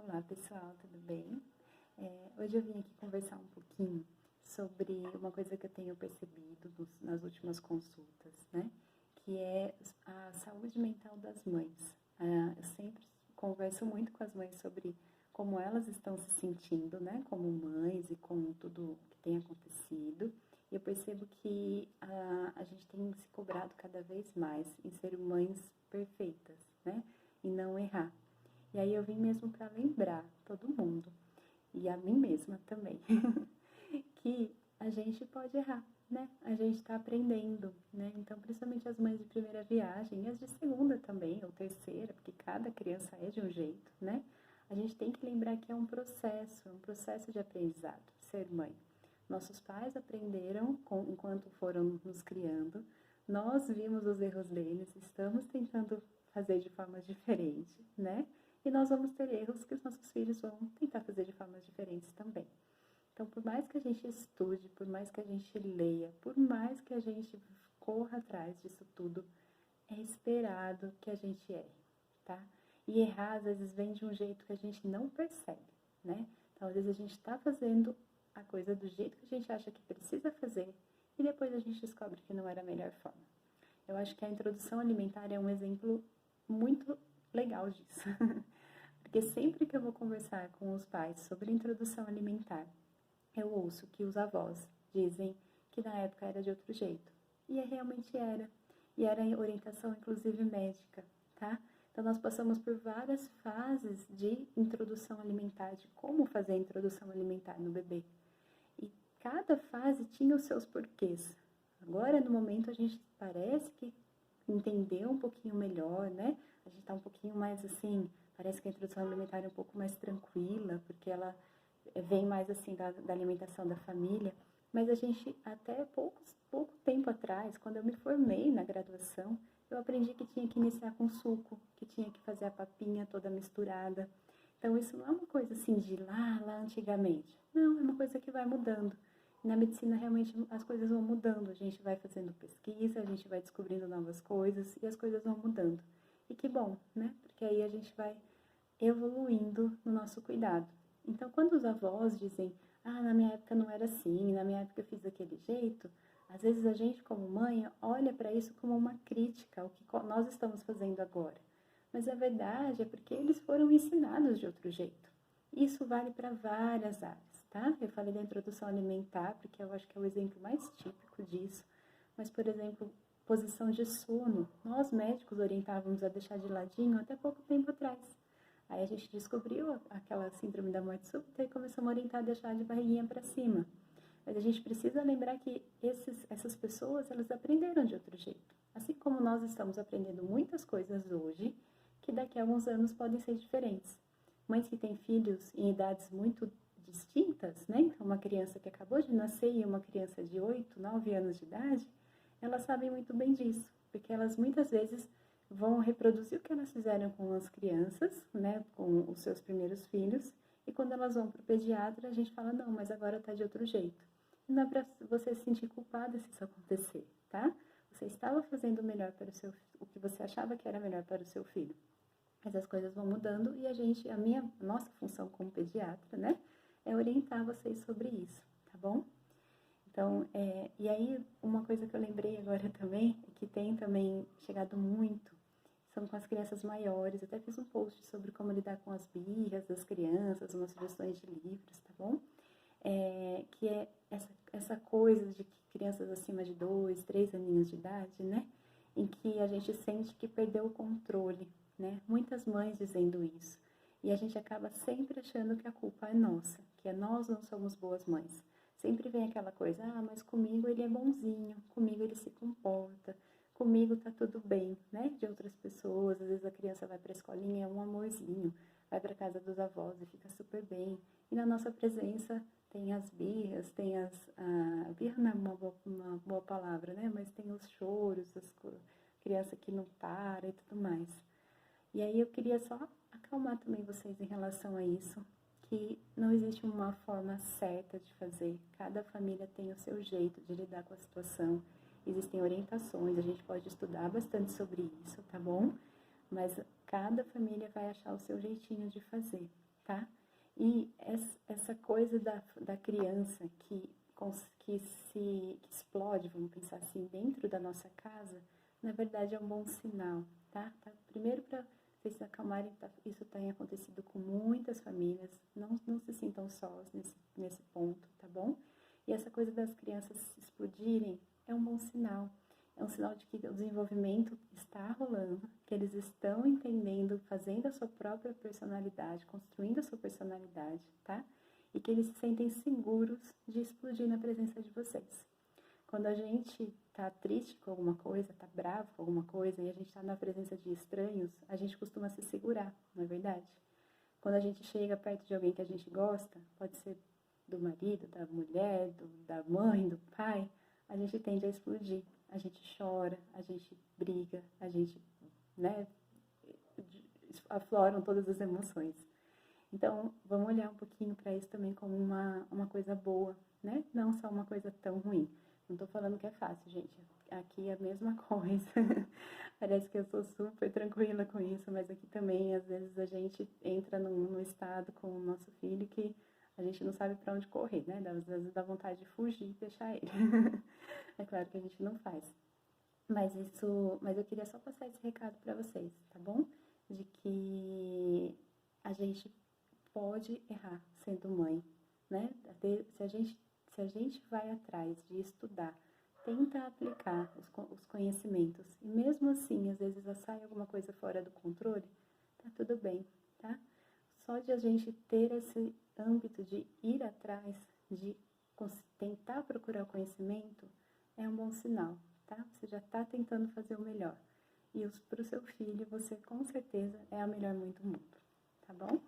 Olá pessoal, tudo bem? Hoje eu vim aqui conversar um pouquinho sobre uma coisa que eu tenho percebido nas últimas consultas, né? Que é a saúde mental das mães. Eu sempre converso muito com as mães sobre como elas estão se sentindo, né? Como mães e com tudo que tem acontecido. E eu percebo que a gente tem se cobrado cada vez mais em ser mães perfeitas, né? E não errar. E aí eu vim mesmo para lembrar todo mundo, e a mim mesma também, que a gente pode errar, né? A gente está aprendendo, né? Então, principalmente as mães de primeira viagem, e as de segunda também, ou terceira, porque cada criança é de um jeito, né? A gente tem que lembrar que é um processo de aprendizado, ser mãe. Nossos pais aprenderam enquanto foram nos criando, nós vimos os erros deles, estamos tentando fazer de forma diferente, né? E nós vamos ter erros que os nossos filhos vão tentar fazer de formas diferentes também. Então, por mais que a gente estude, por mais que a gente leia, por mais que a gente corra atrás disso tudo, é esperado que a gente erre, tá? E errar, às vezes, vem de um jeito que a gente não percebe, né? Então, às vezes, a gente está fazendo a coisa do jeito que a gente acha que precisa fazer e depois a gente descobre que não era a melhor forma. Eu acho que a introdução alimentar é um exemplo muito legal disso. Porque sempre que eu vou conversar com os pais sobre introdução alimentar, eu ouço que os avós dizem que na época era de outro jeito. E realmente era. E era orientação, inclusive, médica, tá? Então, nós passamos por várias fases de introdução alimentar, de como fazer a introdução alimentar no bebê. E cada fase tinha os seus porquês. Agora, no momento, a gente parece que entendeu um pouquinho melhor, né? A gente tá um pouquinho mais assim, parece que a introdução alimentar é um pouco mais tranquila, porque ela vem mais assim da alimentação da família. Mas a gente, até pouco tempo atrás, quando eu me formei na graduação, eu aprendi que tinha que iniciar com suco, que tinha que fazer a papinha toda misturada. Então, isso não é uma coisa assim de lá antigamente. Não, é uma coisa que vai mudando. E na medicina, realmente, as coisas vão mudando. A gente vai fazendo pesquisa, a gente vai descobrindo novas coisas e as coisas vão mudando. E que bom, né? Porque aí a gente vai evoluindo no nosso cuidado. Então, quando os avós dizem, na minha época não era assim, na minha época eu fiz daquele jeito, às vezes a gente, como mãe, olha para isso como uma crítica ao que nós estamos fazendo agora. Mas a verdade é porque eles foram ensinados de outro jeito. Isso vale para várias áreas, tá? Eu falei da introdução alimentar, porque eu acho que é o exemplo mais típico disso. Mas, por exemplo, posição de sono. Nós médicos orientávamos a deixar de ladinho até pouco tempo atrás. Aí a gente descobriu aquela síndrome da morte súbita e começamos a orientar a deixar de barriguinha para cima. Mas a gente precisa lembrar que essas pessoas, elas aprenderam de outro jeito. Assim como nós estamos aprendendo muitas coisas hoje, que daqui a alguns anos podem ser diferentes. Mães que têm filhos em idades muito distintas, né? Então, uma criança que acabou de nascer e uma criança de 8, 9 anos de idade, elas sabem muito bem disso, porque elas muitas vezes vão reproduzir o que elas fizeram com as crianças, né? Com os seus primeiros filhos, e quando elas vão para o pediatra, a gente fala, não, mas agora está de outro jeito. E não é para você se sentir culpada se isso acontecer, tá? Você estava fazendo o melhor para o que você achava que era melhor para o seu filho. Mas as coisas vão mudando e a nossa função como pediatra, né, é orientar vocês sobre isso, tá bom? Então, e aí uma coisa que eu lembrei agora também, que tem também chegado muito, são com as crianças maiores. Eu até fiz um post sobre como lidar com as birras das crianças, umas sugestões de livros, tá bom? Que é essa coisa de que crianças acima de 2, 3 aninhos de idade, né, em que a gente sente que perdeu o controle, né? Muitas mães dizendo isso. E a gente acaba sempre achando que a culpa é nossa, que nós não somos boas mães. Sempre vem aquela coisa, mas comigo ele é bonzinho, comigo ele se comporta, comigo tá tudo bem, né? De outras pessoas, às vezes a criança vai pra escolinha, é um amorzinho, vai pra casa dos avós e fica super bem. E na nossa presença tem as birras, tem birra não é uma boa palavra, né? Mas tem os choros, criança que não para e tudo mais. E aí eu queria só acalmar também vocês em relação a isso, que não existe uma forma certa de fazer. Cada família tem o seu jeito de lidar com a situação. Existem orientações, a gente pode estudar bastante sobre isso, tá bom? Mas cada família vai achar o seu jeitinho de fazer. tá? E essa coisa da criança que explode, vamos pensar assim, dentro da nossa casa, na verdade é um bom sinal, tá? Primeiro, para vocês se acalmarem, isso tem acontecido com muitas famílias, não se sintam sós nesse ponto, tá bom? E essa coisa das crianças explodirem é um bom sinal. É um sinal de que o desenvolvimento está rolando, que eles estão entendendo, fazendo a sua própria personalidade, construindo a sua personalidade, tá? E que eles se sentem seguros de explodir na presença de vocês. Quando a gente tá triste com alguma coisa, tá bravo com alguma coisa, e a gente tá na presença de estranhos, a gente costuma se segurar, não é verdade? Quando a gente chega perto de alguém que a gente gosta, pode ser do marido, da mulher, da mãe, do pai, a gente tende a explodir. A gente chora, a gente briga, a gente, né, afloram todas as emoções. Então, vamos olhar um pouquinho para isso também como uma coisa boa, né? Não só uma coisa tão ruim. Não tô falando que é fácil, gente. Aqui é a mesma coisa. Parece que eu sou super tranquila com isso, mas aqui também, às vezes, a gente entra num estado com o nosso filho que a gente não sabe para onde correr, né? Às vezes dá vontade de fugir e deixar ele. É claro que a gente não faz. Mas eu queria só passar esse recado para vocês, tá bom? De que a gente pode errar sendo mãe, né? Se a gente vai atrás de estudar, tenta aplicar os conhecimentos, e mesmo assim, às vezes sai alguma coisa fora do controle, tá tudo bem, tá? Só de a gente ter esse âmbito de ir atrás, de tentar procurar o conhecimento, é um bom sinal, tá? Você já está tentando fazer o melhor. E para o seu filho, você com certeza é a melhor mãe do mundo, tá bom?